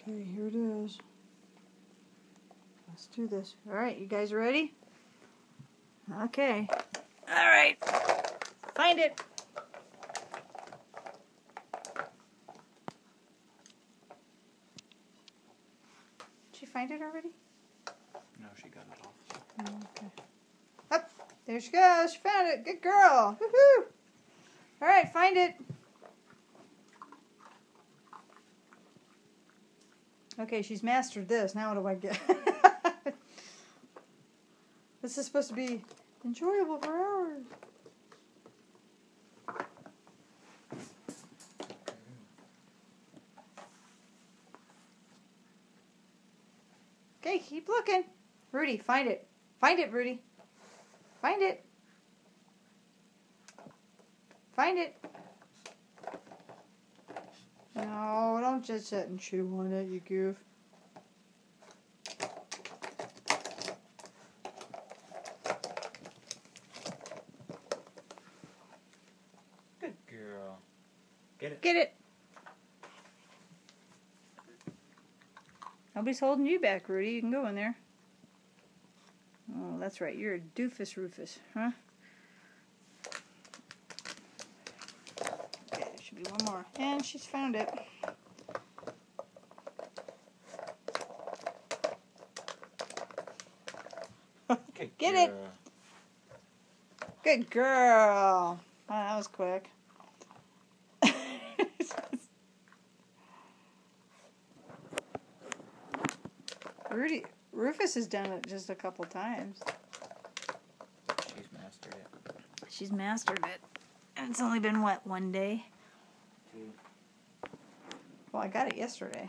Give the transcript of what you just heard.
Okay, here it is. Let's do this. Alright, you guys ready? Okay. Alright. Find it. Did she find it already? No, she got it off. Okay. Up. There she goes. She found it. Good girl. Woohoo! Alright, find it. Okay, she's mastered this. Now what do I get? This is supposed to be enjoyable for hours. Okay, keep looking. Rudy, find it. Find it, Rudy. Find it. Find it. No, don't just sit and chew on it, you goof. Good girl. Get it. Get it. Nobody's holding you back, Rudy. You can go in there. Oh, that's right. You're a doofus Rufus, huh? Okay, there should be one more. And she's found it. Good Get girl. it. Good girl. Oh, that was quick. Rufus has done it just a couple times. She's mastered it. She's mastered it. And it's only been, what, one day? Two. Well, I got it yesterday.